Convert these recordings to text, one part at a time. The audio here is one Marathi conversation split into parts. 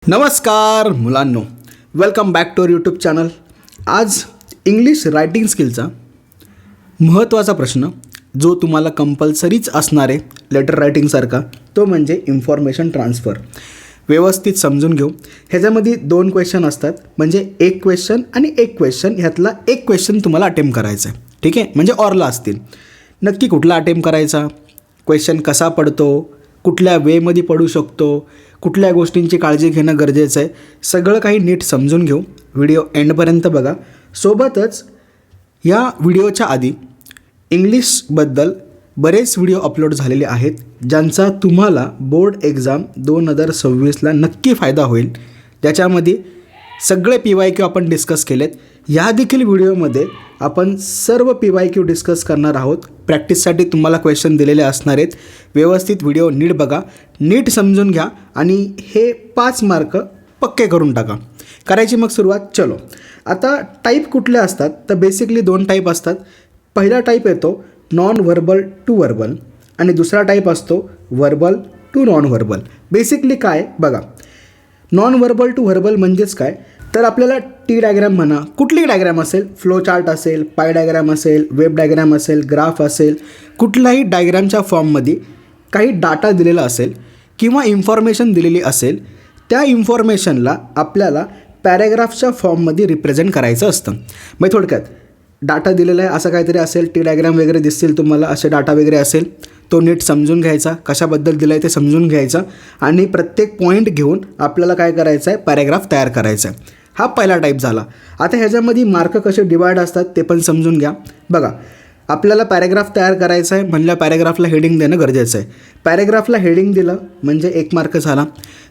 नमस्कार मुलांनो, welcome back to our YouTube channel. आज इंग्लिश रायटिंग स्किलचा महत्त्वाचा प्रश्न जो तुम्हाला कंपल्सरीच असणार आहे लेटर रायटिंगसारखा, तो म्हणजे इन्फॉर्मेशन ट्रान्सफर. व्यवस्थित समजून घेऊ. ह्याच्यामध्ये 2 क्वेश्चन असतात, म्हणजे एक क्वेश्चन आणि एक क्वेश्चन. ह्यातला एक क्वेश्चन तुम्हाला अटेम्प्ट करायचा आहे, ठीक आहे. म्हणजे ऑरला असतील. नक्की कुठला अटेम्प्ट करायचा, क्वेश्चन कसा पडतो, कुठल्या वेमध्ये पडू शकतो, कुठल्या गोष्टींची काळजी घेणं गरजेचं आहे, सगळं काही नीट समजून घेऊ. व्हिडिओ एंडपर्यंत बघा. सोबतच या व्हिडिओच्या आधी इंग्लिशबद्दल बरेच व्हिडिओ अपलोड झालेले आहेत, ज्यांचा तुम्हाला बोर्ड एक्झाम 2026ला नक्की फायदा होईल. ज्याच्यामध्ये सगळे PYQ आपण डिस्कस केलेत. या देखील व्हिडिओमध्ये आपण सर्व PYQ डिस्कस करणार आहोत. प्रॅक्टिससाठी तुम्हाला क्वेश्चन दिलेले असणार आहेत. व्यवस्थित व्हिडिओ नीट बघा, नीट समजून घ्या आणि हे 5 मार्क पक्के करून टाका. करायची मग सुरुवात. चलो, आता टाईप कुठले असतात तर बेसिकली 2 टाईप असतात. पहिला टाईप येतो नॉन व्हर्बल टू व्हर्बल आणि दुसरा टाईप असतो verbal to non verbal. Basically काय बघा, नॉन व्हर्बल टू व्हर्बल म्हणजेच काय तर आपल्याला टी डायग्राम म्हणा, कुठलीही डायग्राम असेल, फ्लो चार्ट असेल, पाय डायग्राम असेल, वेब डायग्राम असेल, ग्राफ असेल, कुठल्याही डायग्रामच्या फॉर्ममध्ये काही डाटा दिलेला असेल किंवा इन्फॉर्मेशन दिलेली असेल, त्या इन्फॉर्मेशनला आपल्याला पॅरेग्राफच्या फॉर्ममध्ये रिप्रेझेंट करायचं असतं. मग थोडक्यात डाटा दिलेला आहे असं काहीतरी असेल, टी डायग्राम वगैरे दिसतील तुम्हाला, असे डाटा वगैरे असेल, तो नीट समजून घ्यायचा, कशाबद्दल दिलं आहे ते समजून घ्यायचं आणि प्रत्येक पॉईंट घेऊन आपल्याला काय करायचं आहे, पॅरेग्राफ तयार करायचा आहे. हा पहिला टाईप झाला. आता ह्याच्यामध्ये मार्क कसे डिवाइड असतात ते पण समजून घ्या. बघा, आपल्याला पॅरेग्राफ तयार करायचा आहे म्हणलं पॅरेग्राफला हेडिंग देणं गरजेचं आहे. पॅरेग्राफला हेडिंग दिलं म्हणजे 1 मार्क झाला.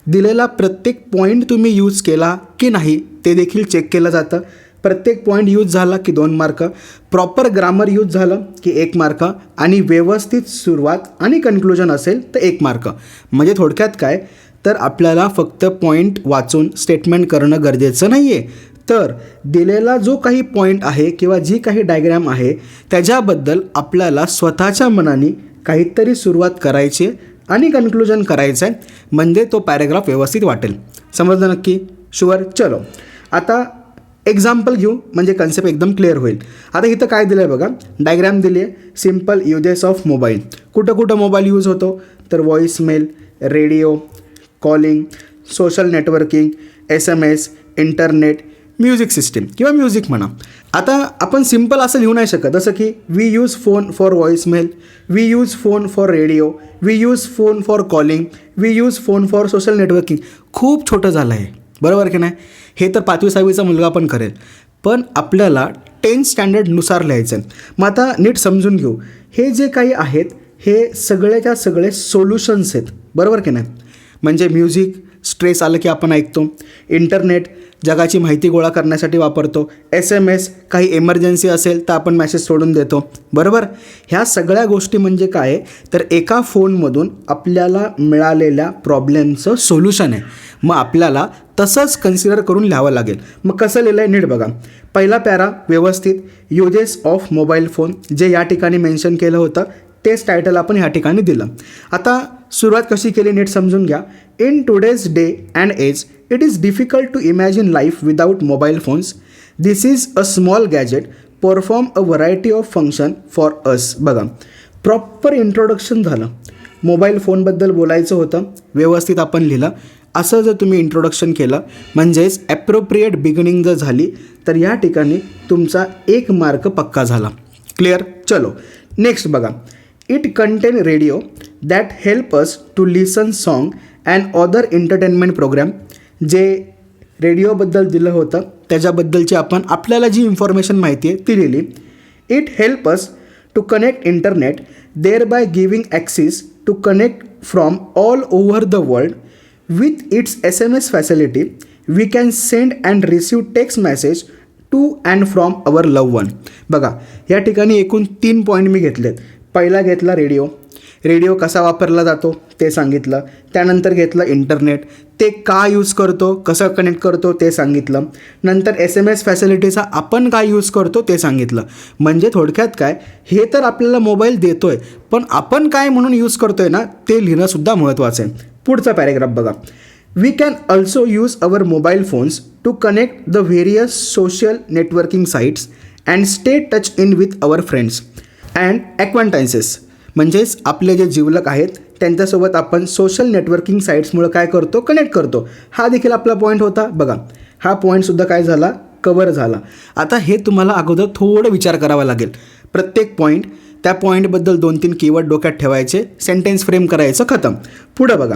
दिलेला प्रत्येक पॉईंट तुम्ही यूज केला की नाही ते देखील चेक केलं जातं. प्रत्येक पॉईंट यूज झाला की 2 मार्क, प्रॉपर ग्रामर यूज झालं की 1 मार्क आणि व्यवस्थित सुरुवात आणि कन्क्लुजन असेल तर 1 मार्क. म्हणजे थोडक्यात काय तर आपल्याला फक्त पॉईंट वाचून स्टेटमेंट करणं गरजेचं नाही आहे, तर दिलेला जो काही पॉईंट आहे किंवा जी काही डायग्राम आहे त्याच्याबद्दल आपल्याला स्वतःच्या मनाने काहीतरी सुरुवात करायची आणि कन्क्लुजन करायचं आहे, म्हणजे तो पॅरेग्राफ व्यवस्थित वाटेल. समजलं नक्की? शुअर. चलो, आता एक्झाम्पल घेऊ म्हणजे कन्सेप्ट एकदम क्लिअर होईल. आता इथं काय दिलं आहे बघा, डायग्राम दिली आहे. Simple uses of mobile. कुठं कुठं मोबाईल यूज होतो तर voicemail, radio, calling, social networking, SMS, internet, music system किंवा म्युझिक म्हणा. आता आपण सिम्पल असं लिहू नाही शकत, जसं की we use phone for voicemail, we use phone for radio, we use phone for calling, we use phone for social networking. खूप छोटं झालं आहे, बरोबर की नाही? हे तर 5वी-6वीचा मुलगा पण करेल, पण आपल्याला 10th स्टँडर्डनुसार लिहायचं आहे. मग आता नीट समजून घेऊ. हे जे काही आहेत हे सगळेच्या सगळे सोल्युशन्स आहेत, बरोबर की नाही? म्हणजे म्युझिक स्ट्रेस आलं की आपण ऐकतो, इंटरनेट जगाची माहिती गोळा करण्यासाठी वापरतो, SMS काही इमर्जन्सी असेल तर आपण मॅसेज सोडून देतो, बरोबर. ह्या सगळ्या गोष्टी म्हणजे काय तर एका फोनमधून आपल्याला मिळालेल्या प्रॉब्लेमचं सोल्युशन आहे. मग आपल्याला तसंच कन्सिडर करून लिहावं लागेल. मग कसं लिहिलं आहे नीट बघा. पहिला पॅरा व्यवस्थित युजेस ऑफ मोबाईल फोन, जे या ठिकाणी मेन्शन केलं होतं तेच टायटल आपण ह्या ठिकाणी दिलं. आता सुरुवात कशी केली नीट समजून घ्या. In today's day and as it is difficult to imagine life without mobile phones. This is a small gadget perform a variety of function for us. बघा, प्रॉपर इंट्रोडक्शन झालं. मोबाईल फोनबद्दल बोलायचं होतं, व्यवस्थित आपण लिहिलं. असं जर तुम्ही इंट्रोडक्शन केलं म्हणजेच ॲप्रोप्रिएट बिगिनिंग जर झाली तर या ठिकाणी तुमचा 1 मार्क पक्का झाला. क्लिअर? चलो नेक्स्ट बघा. It contain radio that help us to listen song and other entertainment program. जे रेडिओबद्दल दिलं होतं त्याच्याबद्दलची आपण आपल्याला जी इन्फॉर्मेशन माहिती आहे ती लिहिली. It help us to connect internet there by giving access to connect from all over the world. With its SMS facility we can send and receive text message to and from our love one. बघा, या ठिकाणी एकूण 3 पॉईंट मी घेतलेत. पहिला घेतला रेडिओ, रेडिओ कसा वापरला जातो ते सांगितलं. त्यानंतर घेतलं इंटरनेट, ते का यूज करतो, कसं कनेक्ट करतो ते सांगितलं. नंतर SMS फॅसिलिटीचा आपण काय यूज करतो ते सांगितलं. म्हणजे थोडक्यात काय, हे तर आपल्याला मोबाईल देतो आहे, पण आपण काय म्हणून यूज करतो आहे ना ते लिहिणंसुद्धा महत्त्वाचं आहे. पुढचा पॅरेग्राफ बघा. We can also use our mobile phones to connect the various social networking sites and stay touch in with our friends and acquaintances. म्हणजेच आपले जे जीवलक आहेत त्यांच्यासोबत आपण सोशल नेटवर्किंग साईट्समुळे काय करतो, कनेक्ट करतो. हा देखील आपला पॉईंट होता. बघा हा पॉईंटसुद्धा काय झाला, कवर झाला. आता हे तुम्हाला अगोदर थोडं विचार करावा लागेल. प्रत्येक पॉईंट त्या पॉईंटबद्दल 2-3 कीवर्ड डोक्यात ठेवायचे, सेंटेन्स फ्रेम करायचं, खतम. पुढं बघा,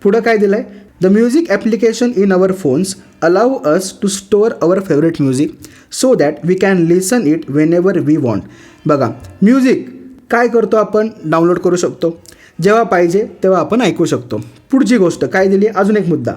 पुढं काय दिलं आहे, the music application in our phones allow us to store our favourite music so that we can listen it whenever we want. बघा म्युझिक काय करतो आपण, डाउनलोड करू शकतो, जेव्हा पाहिजे तेव्हा आपण ऐकू शकतो. पुढची गोष्ट काय दिली, अजून एक मुद्दा,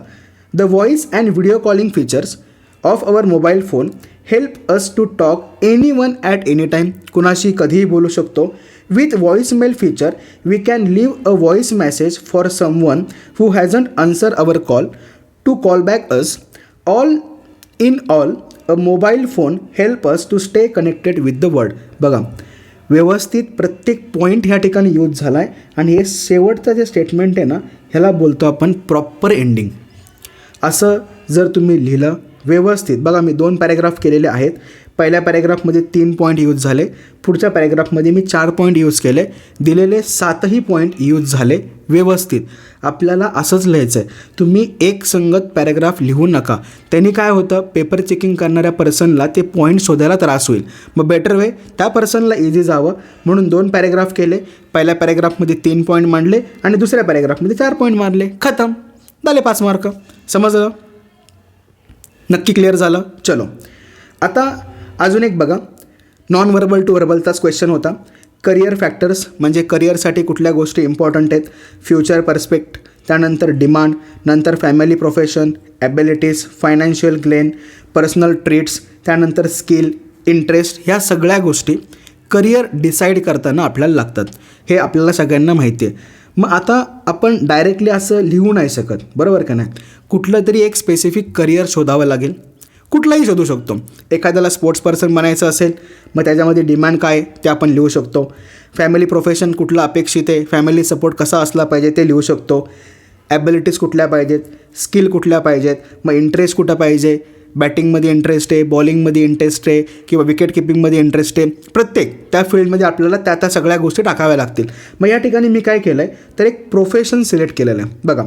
the voice and video calling features of our mobile phone help us to talk anyone at any time. कुणाशी कधीही बोलू शकतो. With voicemail feature we can leave a voice message for someone who hasn't answer our call to call back us. All in all a mobile phone help us to stay connected with the world. बघा व्यवस्थित प्रत्येक पॉईंट ह्या ठिकाणी यूज झाला आहे आणि हे शेवटचं जे स्टेटमेंट आहे ना, ह्याला बोलतो आपण प्रॉपर एंडिंग. असं जर तुम्ही लिहिलं व्यवस्थित, बघा मी 2 पॅरेग्राफ केलेले आहेत. पहिल्या पॅरेग्राफमध्ये 3 पॉईंट यूज झाले, पुढच्या पॅरेग्राफमध्ये मी 4 पॉईंट यूज केले, दिलेले 7ही पॉईंट यूज झाले व्यवस्थित. आपल्याला असंच लिहायचं आहे. तुम्ही एक संगत पॅरेग्राफ लिहू नका, त्यांनी काय होतं, पेपर चेकिंग करणाऱ्या पर्सनला ते पॉईंट शोधायला त्रास होईल. मग बेटर वे त्या पर्सनला इझी जावं म्हणून 2 पॅरेग्राफ केले. पहिल्या पॅरेग्राफमध्ये 3 पॉईंट मांडले आणि दुसऱ्या पॅरेग्राफमध्ये 4 पॉईंट मारले, खतम, झाले 5 मार्क. समजलं, नक्की क्लिअर झालं. चलो आता अजून एक बघा, नॉन व्हर्बल टू व्हर्बलचाच क्वेश्चन होता. करिअर फॅक्टर्स म्हणजे करिअरसाठी कुठल्या गोष्टी इम्पॉर्टंट आहेत, फ्युचर पर्स्पेक्ट, त्यानंतर डिमांड, नंतर family profession, abilities, financial gain, personal treats, त्यानंतर स्किल, इंटरेस्ट, ह्या सगळ्या गोष्टी करिअर डिसाईड करताना आपल्याला लागतात. हे आपल्याला सगळ्यांना माहिती आहे. मग आता आपण डायरेक्टली असं लिहू नाही शकत, बरोबर का नाही. कुठलं तरी एक स्पेसिफिक करिअर शोधावं लागेल. कुठलाही शोधू शकतो. एखाद्याला स्पोर्ट्स पर्सन बनायचं असेल मग त्याच्यामध्ये डिमांड काय ते आपण लिहू शकतो. फॅमिली प्रोफेशन कुठलं अपेक्षित आहे, फॅमिली सपोर्ट कसा असला पाहिजे ते लिहू शकतो. ॲबिलिटीज कुठल्या पाहिजेत, स्किल कुठल्या पाहिजेत, मग इंटरेस्ट कुठं पाहिजे, बॅटिंगमध्ये इंटरेस्ट आहे, बॉलिंगमध्ये इंटरेस्ट आहे किंवा विकेट किपिंगमध्ये इंटरेस्ट आहे. प्रत्येक त्या फील्डमध्ये आपल्याला त्या सगळ्या गोष्टी टाकाव्या लागतील. मग या ठिकाणी मी काय केलं आहे तर एक प्रोफेशन सिलेक्ट केलेलं आहे. बघा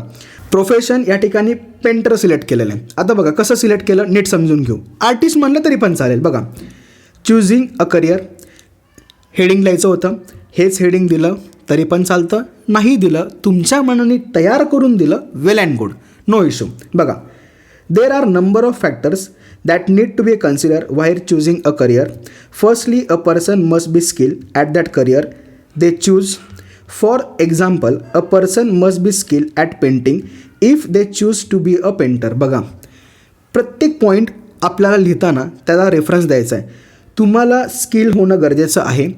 प्रोफेशन या ठिकाणी पेंटर सिलेक्ट केलेलं आहे. आता बघा कसं सिलेक्ट केलं नीट समजून घेऊ. आर्टिस्ट म्हणलं तरी पण चालेल. बघा चूजिंग अ करिअर हेडिंग लिहायचं होतं, हेच हेडिंग दिलं तरी पण चालतं, नाही दिलं तुमच्या मनाने तयार करून दिलं, वेल अँड गुड, नो इश्यू. बघा there are number of factors that need to be considered while choosing a career. Firstly, a person must be skilled at that career they choose. For example, a person must be skilled at painting if they choose to be a painter. बघा प्रत्येक पॉईंट आपल्याला लिहिताना त्याला रेफरन्स द्यायचा आहे. तुम्हाला स्किल होणं गरजेचं आहे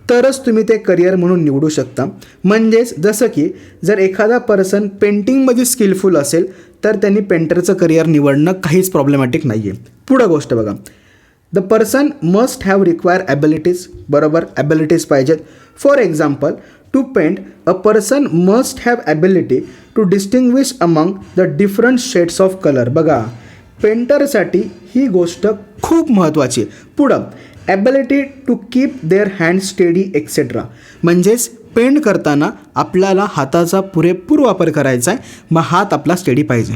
तरच तुम्ही ते करिअर म्हणून निवडू शकता. म्हणजेच जसं की जर एखादा पर्सन पेंटिंगमध्ये स्किलफुल असेल तर त्यांनी पेंटरचं करिअर निवडणं काहीच प्रॉब्लेमॅटिक नाही आहे. पुढं गोष्ट बघा, the person must have require abilities. बरोबर, ॲबिलिटीज पाहिजेत. For example, to paint a person must have ability to distinguish among the different shades of colour. बघा पेंटरसाठी ही गोष्ट खूप महत्त्वाची आहे. पुढं ability to keep their hand steady etcetera. म्हणजेच पेंट करताना आपल्याला हाताचा पुरेपूर वापर करायचा आहे, मग हात आपला स्टेडी पाहिजे.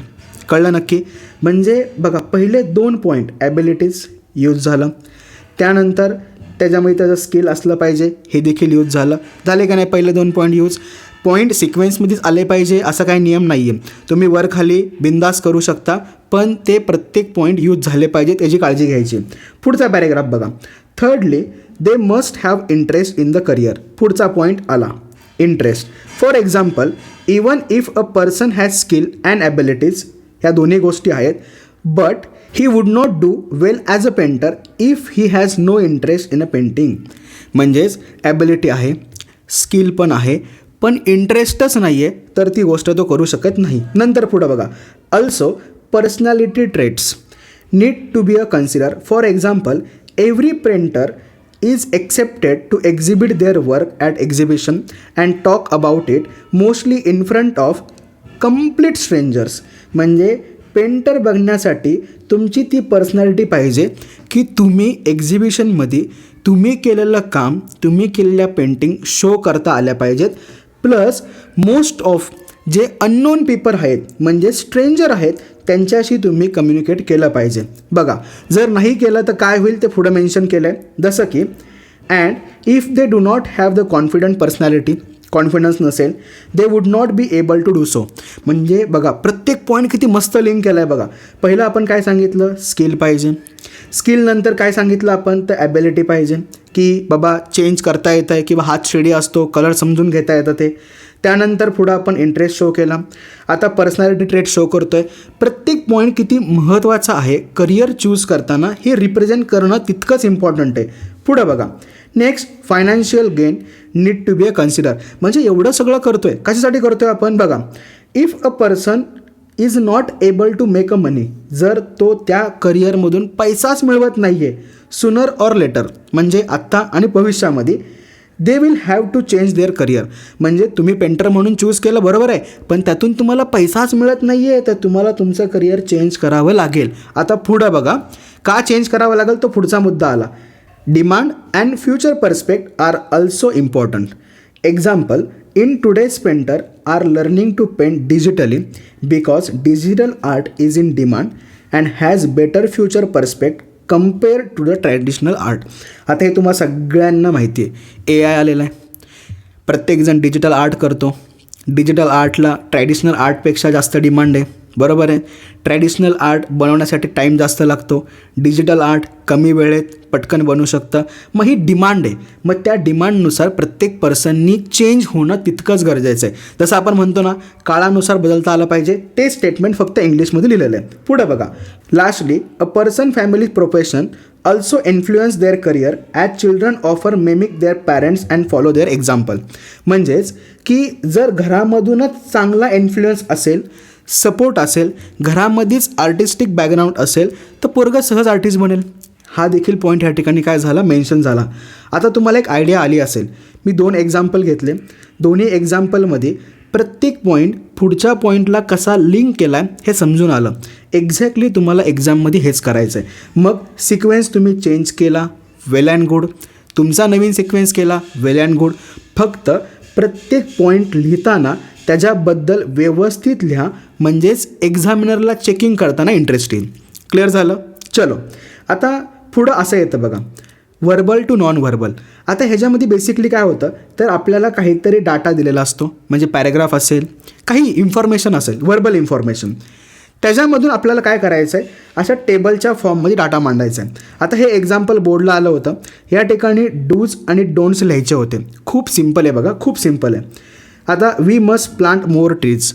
कळलं नक्की. म्हणजे बघा पहिले 2 पॉईंट ॲबिलिटीज यूज झालं, त्यानंतर त्याच्यामध्ये त्याचं स्किल असलं पाहिजे हे देखील यूज झालं. झाले का नाही पहिले 2 पॉईंट यूज. पॉईंट सिक्वेन्समध्येच आले पाहिजे असं काही नियम नाही आहे. तुम्ही वर खाली बिंदास करू शकता पण ते प्रत्येक पॉईंट यूज झाले पाहिजेत याची काळजी घ्यायची. पुढचा पॅरेग्राफ बघा. Thirdly, they must have interest in the career. पुढचा पॉईंट आला interest. For example, even if a person has skill and abilities, ह्या दोन्ही गोष्टी आहेत, but he would not do well as a painter if he has no interest in a painting. म्हणजेच ॲबिलिटी आहे, स्किल पण आहे, पण इंटरेस्टच नाही आहे तर ती गोष्ट तो करू शकत नाही. नंतर पुढं बघा, also personality traits need to be a consider. For example, every painter is accepted to exhibit their work at exhibition and talk about it mostly in front of complete strangers. म्हणजे पेंटर बघण्यासाठी तुमची ती पर्सनॅलिटी पाहिजे की तुम्ही एक्झिबिशनमध्ये तुम्ही केलेलं काम, तुम्ही केलेल्या पेंटिंग शो करता आल्या पाहिजेत. प्लस मोस्ट ऑफ जे अननोन पीपल आहेत म्हणजे स्ट्रेंजर आहेत त्यांच्याशी तुम्ही कम्युनिकेट केलं पाहिजे. बघा, जर नाही केलं तर काय होईल ते पुढं मेन्शन केलं आहे, जसं की and if they do not have the confident personality, confidence नसेल, they would not be able to do so. म्हणजे बघा प्रत्येक पॉईंट किती मस्त लिंक केला आहे. बघा, पहिलं आपण काय सांगितलं, स्किल पाहिजे. स्किलनंतर काय सांगितलं आपण, तर ॲबिलिटी पाहिजे की बाबा चेंज करता येतं आहे किंवा हात शेडी असतो, कलर समजून घेता येतं ते. त्यानंतर पुढं आपण इंटरेस्ट शो केला. आता पर्सनॅलिटी ट्रेट शो करतो आहे. प्रत्येक पॉईंट किती महत्त्वाचा आहे करिअर चूज करताना हे रिप्रेझेंट करणं तितकंच इम्पॉर्टंट आहे. पुढं बघा, next financial gain need to be a consider. म्हणजे एवढं सगळं करतो आहे, कशासाठी करतो आहे आपण. बघा, if a person is not able to make a money, जर तो त्या करिअरमधून पैसाच मिळवत नाही आहे, सुनर ऑर लेटर म्हणजे आत्ता आणि भविष्यामध्ये, they will have to change their career. म्हणजे तुम्ही पेंटर म्हणून चूज केलं बरोबर आहे, पण त्यातून तुम्हाला पैसाच मिळत नाही आहे, तर तुम्हाला तुमचं करिअर चेंज करावं लागेल. आता पुढं बघा, का चेंज करावं लागेल तो पुढचा मुद्दा आला. Demand and future prospect are also important. Example, in today's painter are learning to paint digitally because digital art is in demand and has better future prospect compare to the traditional art. आता हे तुम्हाला सगळ्यांना माहिती आहे, AI आलेलं आहे. प्रत्येकजण डिजिटल आर्ट करतो. डिजिटल आर्टला ट्रॅडिशनल आर्टपेक्षा जास्त डिमांड आहे, बरोबर आहे. ट्रॅडिशनल आर्ट बनवण्यासाठी टाईम जास्त लागतो, डिजिटल आर्ट कमी वेळेत पटकन बनवू शकतं. मग ही डिमांड आहे. मग त्या डिमांडनुसार प्रत्येक पर्सननी चेंज होणं तितकंच गरजेचं आहे. जसं आपण म्हणतो ना, काळानुसार बदलता आलं पाहिजे, ते स्टेटमेंट फक्त इंग्लिशमध्ये लिहिलेलं आहे. पुढं बघा, lastly a person family profession also influence their career as children often mimic their parents and follow their example. म्हणजेच की जर घरामधूनच चांगला इन्फ्लुएन्स असेल, सपोर्ट असेल, घरामध्येच आर्टिस्टिक बॅकग्राऊंड असेल, तर पोरगा सहज आर्टिस्ट बनेल. हा देखील पॉईंट ह्या ठिकाणी काय झाला, मेन्शन झाला. आता तुम्हाला एक आयडिया आली असेल. मी 2 एक्झाम्पल घेतले. दोन्ही एक्झाम्पलमध्ये प्रत्येक पॉईंट पुढच्या पॉईंटला कसा लिंक केला आहे हे समजून आलं. एक्झॅक्टली तुम्हाला एक्झाममध्ये हेच करायचं आहे. मग सिक्वेन्स तुम्ही चेंज केला, वेल अँड गुड. तुमचा नवीन सिक्वेन्स केला, वेल अँड गुड. फक्त प्रत्येक पॉईंट लिहिताना त्याच्याबद्दल व्यवस्थित लिहा, म्हणजेच एक्झामिनरला चेकिंग करताना इंटरेस्ट येईल. क्लिअर झालं. चलो, आता पुढं असं येतं बघा, व्हर्बल टू नॉन व्हर्बल. आता ह्याच्यामध्ये बेसिकली काय होतं, तर आपल्याला काहीतरी डाटा दिलेला असतो, म्हणजे पॅरेग्राफ असेल, काही इन्फॉर्मेशन असेल, व्हर्बल इन्फॉर्मेशन. त्याच्यामधून आपल्याला काय करायचं आहे, अशा टेबलच्या फॉर्ममध्ये डाटा मांडायचा आहे. आता हे एक्झाम्पल बोर्डला आलं होतं. या ठिकाणी डूज आणि डोंट्स लिहायचे होते. खूप सिम्पल आहे बघा, खूप सिम्पल आहे. आता we must plant more trees.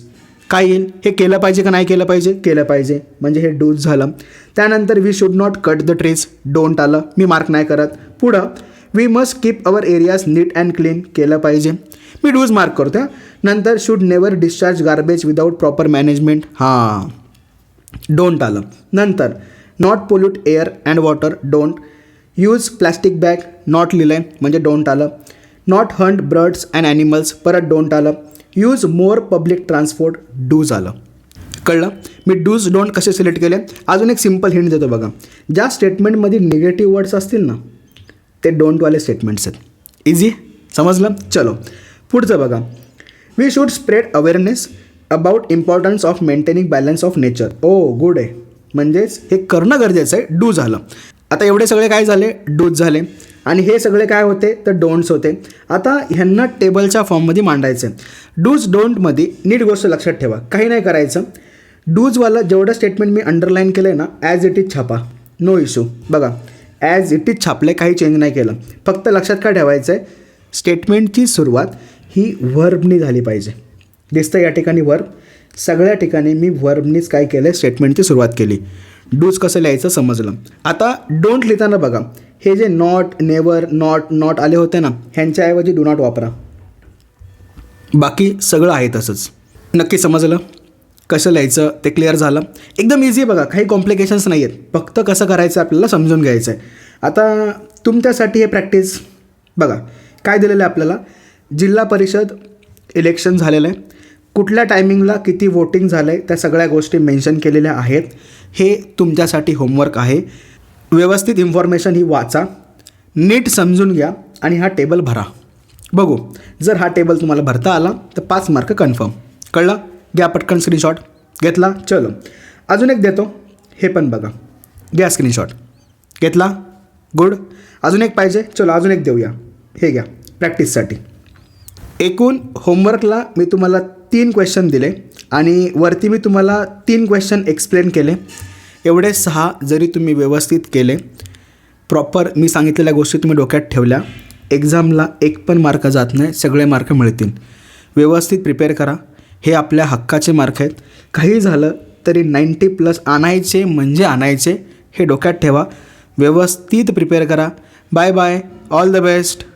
काय येईल, हे केलं पाहिजे का नाही केलं पाहिजे, केलं पाहिजे, म्हणजे हे डूज झालं. त्यानंतर we should not cut the trees, don't आलं, मी मार्क नाही करत. पुढं we must keep our areas neat and clean, केलं पाहिजे, मी डूज मार्क करतो. नंतर should never discharge garbage without proper management, हां, डोंट आलं. नंतर not pollute air and water, don't. Use plastic bag, not लिहिलं आहे, म्हणजे डोंट आलं. Not hunt birds and animals, परत डोंट आलं. Use more public transport, dos आलं. कळलं. मी डूज डोंट कसे सिलेक्ट केले. अजून एक सिम्पल हिंट देतो बघा, ज्या स्टेटमेंटमध्ये निगेटिव्ह वर्ड्स असतील ना, ते डोंटवाले स्टेटमेंट्स आहेत. इझी, समजलं. चलो पुढचं बघा, we should spread awareness about importance of maintaining balance of nature. Oh good आहे, म्हणजेच हे करणं गरजेचं आहे. डू झालं. आता एवढे सगळे काय झाले, डूज झाले, आणि हे सगळे काय होते, तर डोंट्स होते. आता ह्यांना टेबलच्या फॉर्ममध्ये मांडायचं आहे. डूज डोंटमध्ये नीट गोष्ट लक्षात ठेवा, काही नाही करायचं. डूजवाला जेवढं स्टेटमेंट मी अंडरलाईन केलं आहे ना, ॲज इट इज छापा, नो इश्यू. बघा, ॲज इट इज छापले, काही चेंज नाही केलं. फक्त लक्षात काय ठेवायचं आहे, स्टेटमेंटची सुरुवात ही व्हर्बनी झाली पाहिजे. दिसतं या ठिकाणी व्हर्ब, सगळ्या ठिकाणी मी व्हर्बनीच काय केलं, स्टेटमेंटची सुरुवात केली. डूज कसं लिहायचं समजलं. आता डोंट लिहिताना बघा, हे जे नॉट, नेवर, नॉट आले होते ना, ह्यांच्याऐवजी डू नॉट वापरा. बाकी सगळं आहे तसंच. नक्की समजलं कसं लिहायचं, ते क्लिअर झालं. एकदम इझी बघा, काही कॉम्प्लिकेशन्स नाही आहेत. फक्त कसं करायचं आपल्याला समजून घ्यायचं आहे. आता तुमच्यासाठी हे प्रॅक्टिस बघा, काय दिलेलं आहे आपल्याला, जिल्हा परिषद इलेक्शन झालेलं आहे. कुठल्या टायमिंगला किती वोटिंग झालं आहे त्या सगळ्या गोष्टी मेन्शन केलेल्या आहेत. हे तुमच्यासाठी होमवर्क आहे. व्यवस्थित इन्फॉर्मेशन ही वाचा, नीट समजून घ्या आणि हा टेबल भरा. बघू, जर हा टेबल तुम्हाला भरता आला तर 5 मार्क कन्फर्म. कळलं? घ्या पटकन स्क्रीनशॉट. घेतला? चलो अजून एक देतो, हे पण बघा. घ्या स्क्रीनशॉट. घेतला? गुड. अजून एक पाहिजे? चलो अजून एक देऊया. हे घ्या प्रॅक्टिससाठी. एकूण होमवर्कला मी तुम्हाला 3 क्वेश्चन दिले आणि वरती मी तुम्हाला 3 क्वेश्चन एक्सप्लेन केले. एवढे 6 जरी तुम्ही व्यवस्थित केले, प्रॉपर मी सांगितलेल्या गोष्टी तुम्ही डोक्यात ठेवल्या, एक्झामला 1 पण मार्क जात नाही, सगळे मार्क मिळतील. व्यवस्थित प्रिपेअर करा. हे आपल्या हक्काचे मार्क आहेत. काही झालं तरी 90+ आणायचे म्हणजे आणायचे, हे डोक्यात ठेवा. व्यवस्थित प्रिपेअर करा. Bye bye. All the best.